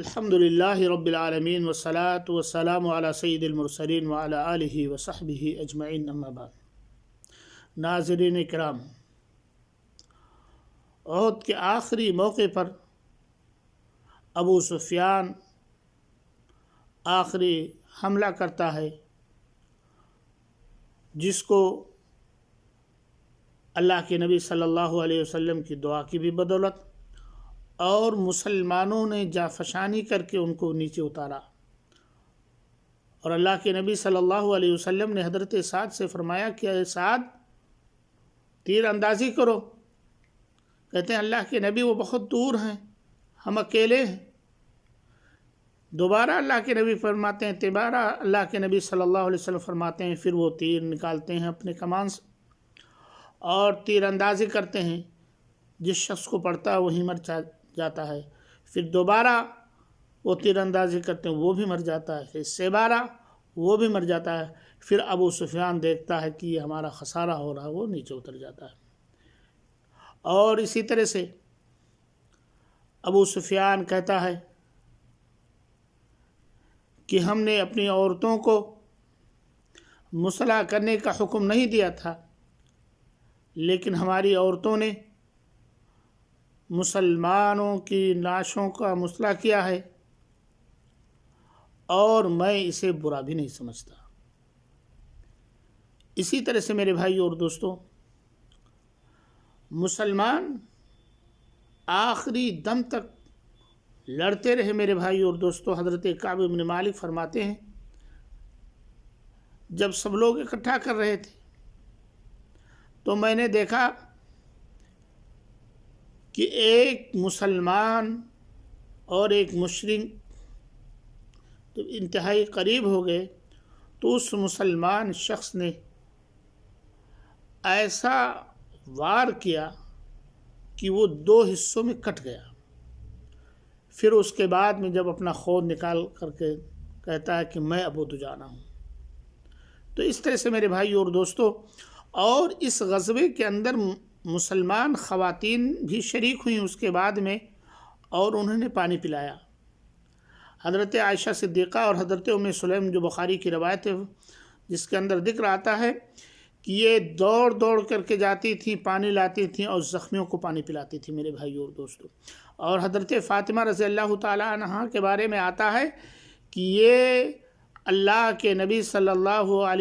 الحمدللہ رب العالمین والصلاة والسلام علی سید المرسلین وعلی آلہ وصحبہ اجمعین اما بعد۔ ناظرین کرام، عہد کے آخری موقع پر ابو سفیان آخری حملہ کرتا ہے، جس کو اللہ کے نبی صلی اللہ علیہ وسلم کی دعا کی بھی بدولت اور مسلمانوں نے جافشانی کر کے ان کو نیچے اتارا، اور اللہ کے نبی صلی اللہ علیہ وسلم نے حضرت سعد سے فرمایا کہ اے سعد، تیر اندازی کرو۔ کہتے ہیں اللہ کے نبی وہ بہت دور ہیں، ہم اکیلے ہیں۔ دوبارہ اللہ کے نبی فرماتے ہیں، تیبارہ اللہ کے نبی صلی اللہ علیہ وسلم فرماتے ہیں، پھر وہ تیر نکالتے ہیں اپنے کمان سے اور تیر اندازی کرتے ہیں، جس شخص کو پڑتا ہے وہی مر جاتا ہے۔ پھر دوبارہ وہ تیر اندازی کرتے ہیں، وہ بھی مر جاتا ہے۔ پھر سیبارہ وہ بھی مر جاتا ہے۔ پھر ابو سفیان دیکھتا ہے کہ یہ ہمارا خسارہ ہو رہا ہے، وہ نیچے اتر جاتا ہے۔ اور اسی طرح سے ابو سفیان کہتا ہے کہ ہم نے اپنی عورتوں کو مصلح کرنے کا حکم نہیں دیا تھا، لیکن ہماری عورتوں نے مسلمانوں کی لاشوں کا مصلح کیا ہے، اور میں اسے برا بھی نہیں سمجھتا۔ اسی طرح سے میرے بھائی اور دوستوں، مسلمان آخری دم تک لڑتے رہے میرے بھائی اور دوستوں۔ حضرت کعب بن مالک فرماتے ہیں، جب سب لوگ اکٹھا کر رہے تھے تو میں نے دیکھا کہ ایک مسلمان اور ایک مشرک جب انتہائی قریب ہو گئے تو اس مسلمان شخص نے ایسا وار کیا کہ وہ دو حصوں میں کٹ گیا۔ پھر اس کے بعد میں جب اپنا خود نکال کر کے کہتا ہے کہ میں ابو دجانہ ہوں۔ تو اس طرح سے میرے بھائی اور دوستو، اور اس غزوے کے اندر مسلمان خواتین بھی شریک ہوئیں اس کے بعد میں، اور انہوں نے پانی پلایا۔ حضرت عائشہ صدیقہ اور حضرت ام سلیم، جو بخاری کی روایت ہے، جس کے اندر ذکر آتا ہے کہ یہ دوڑ دوڑ کر کے جاتی تھیں، پانی لاتی تھیں اور زخمیوں کو پانی پلاتی تھیں میرے بھائی اور دوستو۔ اور حضرت فاطمہ رضی اللہ تعالی عنہا کے بارے میں آتا ہے کہ یہ اللہ کے نبی صلی اللہ علیہ